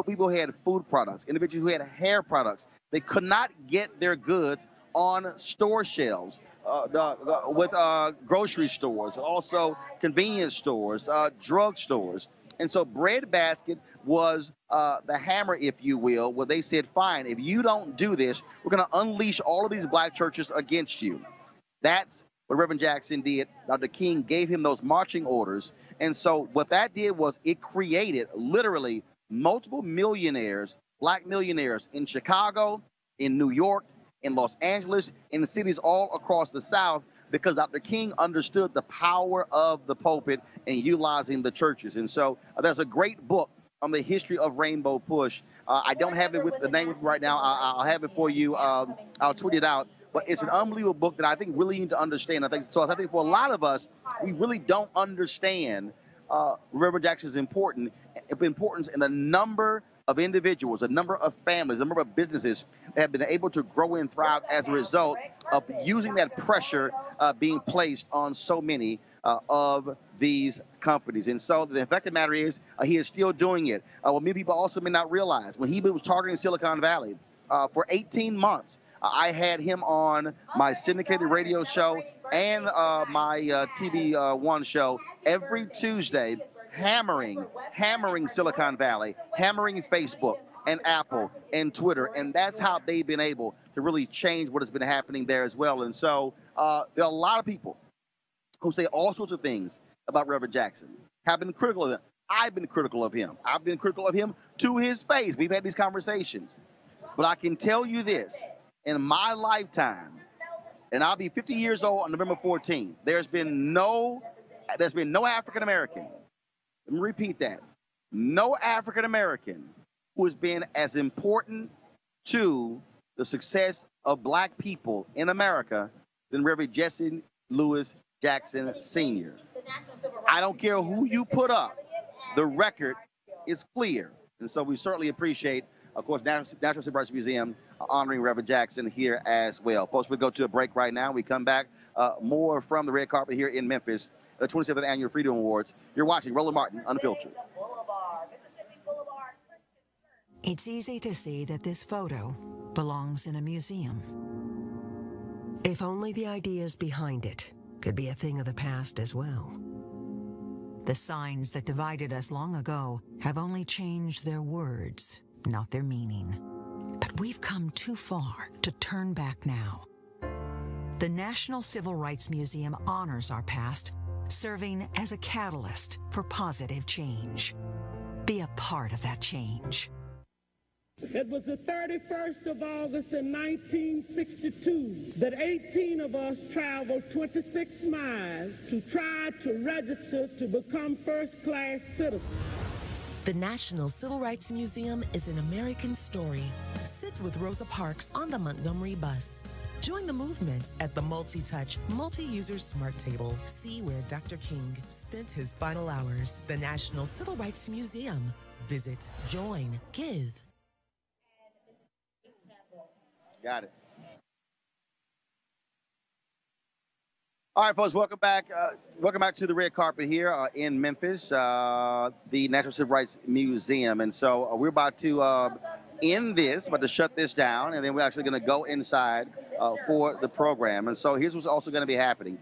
people who had food products, individuals who had hair products, they could not get their goods on store shelves with grocery stores, also convenience stores, drug stores. And so breadbasket was the hammer, if you will, where they said, fine, if you don't do this, we're going to unleash all of these black churches against you. That's what Reverend Jackson did. Dr. King gave him those marching orders. And so what that did was it created literally multiple millionaires, black millionaires in Chicago, in New York, in Los Angeles, in the cities all across the South, because Dr. King understood the power of the pulpit and utilizing the churches. And so there's a great book on the history of Rainbow Push. I don't have it with the name right now. I'll have it for you. I'll tweet it out. But it's an unbelievable book that I think really need to understand. I think for a lot of us, we really don't understand Reverend Jackson's importance in the number of individuals, the number of families, the number of businesses that have been able to grow and thrive as a result of using that pressure being placed on so many of these companies. And so the fact of the matter is, he is still doing it. What many people also may not realize, when he was targeting Silicon Valley for 18 months, I had him on my syndicated radio show and my TV One show every Tuesday, hammering Silicon Valley, hammering Facebook and Apple and Twitter. And that's how they've been able to really change what has been happening there as well. And so there are a lot of people who say all sorts of things about Reverend Jackson, have been critical of him. I've been critical of him. I've been critical of him to his face. We've had these conversations. But I can tell you this, in my lifetime, and I'll be 50 years old on November 14th, there's been no African American, let me repeat that, no African American who has been as important to the success of black people in America than Reverend Jesse Lewis Jackson Sr. I don't care who you put up, the record is clear. And so we certainly appreciate, of course, National Civil Rights Museum honoring Reverend Jackson here as well. Folks, we go to a break right now. We come back, more from the red carpet here in Memphis, the 27th Annual Freedom Awards. You're watching Roland Martin Unfiltered. It's easy to see that this photo belongs in a museum. If only the ideas behind it could be a thing of the past as well. The signs that divided us long ago have only changed their words, not their meaning. But we've come too far to turn back now. The National Civil Rights Museum honors our past, serving as a catalyst for positive change. Be a part of that change. It was the 31st of August in 1962 that 18 of us traveled 26 miles to try to register to become first-class citizens. The National Civil Rights Museum is an American story. Sit with Rosa Parks on the Montgomery bus. Join the movement at the multi-touch, multi-user smart table. See where Dr. King spent his final hours. The National Civil Rights Museum. Visit, join, give. Got it. All right, folks, welcome back. Welcome back to the red carpet here in Memphis, the National Civil Rights Museum. And so we're about to end this, but to shut this down, and then we're actually going to go inside for the program. And so here's what's also going to be happening.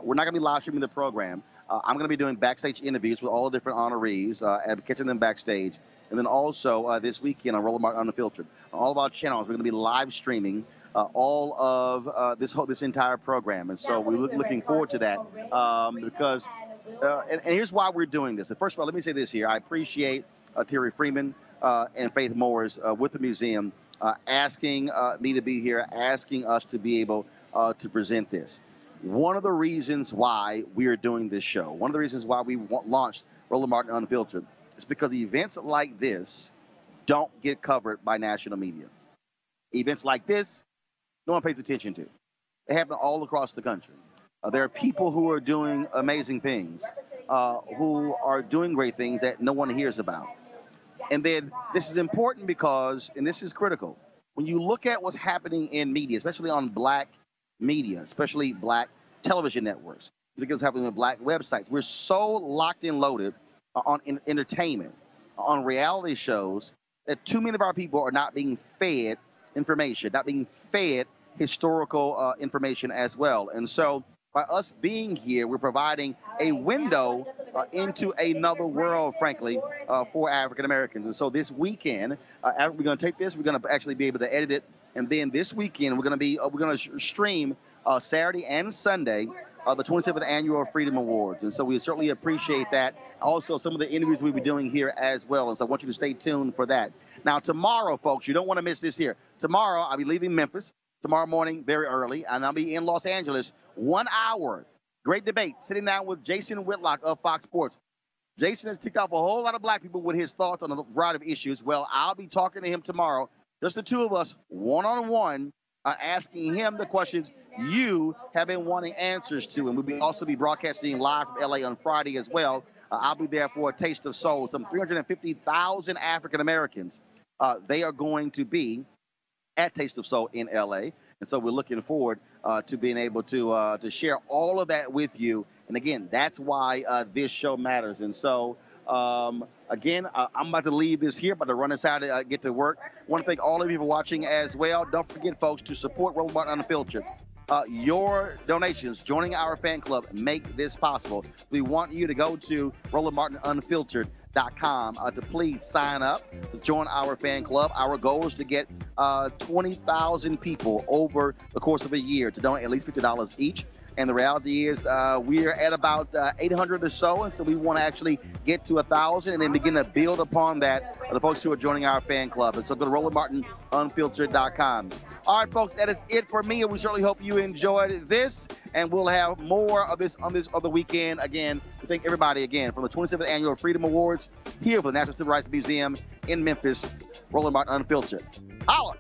We're not going to be live streaming the program. I'm going to be doing backstage interviews with all the different honorees and catching them backstage. And then also this weekend on Roland Martin Unfiltered, on all of our channels, we're going to be live streaming all of this entire program. And so we're looking forward to that because, and here's why we're doing this. And first of all, let me say this here. I appreciate Terry Freeman and Faith Morris with the museum asking me to be here, asking us to be able to present this. One of the reasons why we are doing this show, one of the reasons why we launched Roland Martin Unfiltered, is because events like this don't get covered by national media. Events like this, no one pays attention to. They happen all across the country. There are people who are doing amazing things, who are doing great things that no one hears about. And then this is important because, and this is critical, when you look at what's happening in media, especially on black media, especially black television networks, look at what's happening with black websites. We're so locked and loaded on entertainment, on reality shows, that too many of our people are not being fed information, not being fed historical information as well. And so by us being here, we're providing a window into another world, frankly, for African Americans. And so this weekend, we're going to take this, we're going to actually be able to edit it, and then this weekend we're going to stream Saturday and Sunday the 27th Annual Freedom Awards. And so we certainly appreciate that. Also, some of the interviews we'll be doing here as well. And so I want you to stay tuned for that. Now, tomorrow, folks, you don't want to miss this here. Tomorrow, I'll be leaving Memphis tomorrow morning very early, and I'll be in Los Angeles 1 hour. Great debate, sitting down with Jason Whitlock of Fox Sports. Jason has ticked off a whole lot of black people with his thoughts on a variety of issues. Well, I'll be talking to him tomorrow, just the two of us, one-on-one, asking him the questions you have been wanting answers to. And we'll also be broadcasting live from LA on Friday as well. I'll be there for a Taste of Soul. Some 350,000 African Americans, they are going to be at Taste of Soul in LA. And so we're looking forward to being able to share all of that with you. And again, that's why this show matters. And so, again, I'm about to leave this here, but to run us out and get to work. I want to thank all of you for watching as well. Don't forget, folks, to support Roland Martin Unfiltered. Your donations, joining our fan club, make this possible. We want you to go to RolandMartinUnfiltered.com to please sign up to join our fan club. Our goal is to get 20,000 people over the course of a year to donate at least $50 each. And the reality is we are at about 800 or so, and so we want to actually get to 1,000 and then begin to build upon that for the folks who are joining our fan club. And so go to RolandMartinUnfiltered.com. All right, folks, that is it for me. We certainly hope you enjoyed this, and we'll have more of this on this other weekend. Again, we thank everybody again from the 27th Annual Freedom Awards here for the National Civil Rights Museum in Memphis. Roland Martin Unfiltered. Holla!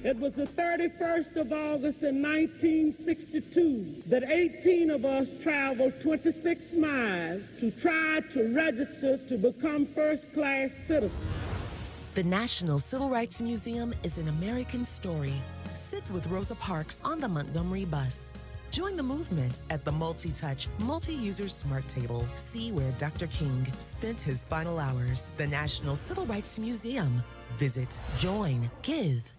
It was the 31st of August in 1962 that 18 of us traveled 26 miles to try to register to become first-class citizens. The National Civil Rights Museum is an American story. Sit with Rosa Parks on the Montgomery bus. Join the movement at the multi-touch, multi-user smart table. See where Dr. King spent his final hours. The National Civil Rights Museum. Visit, join, give.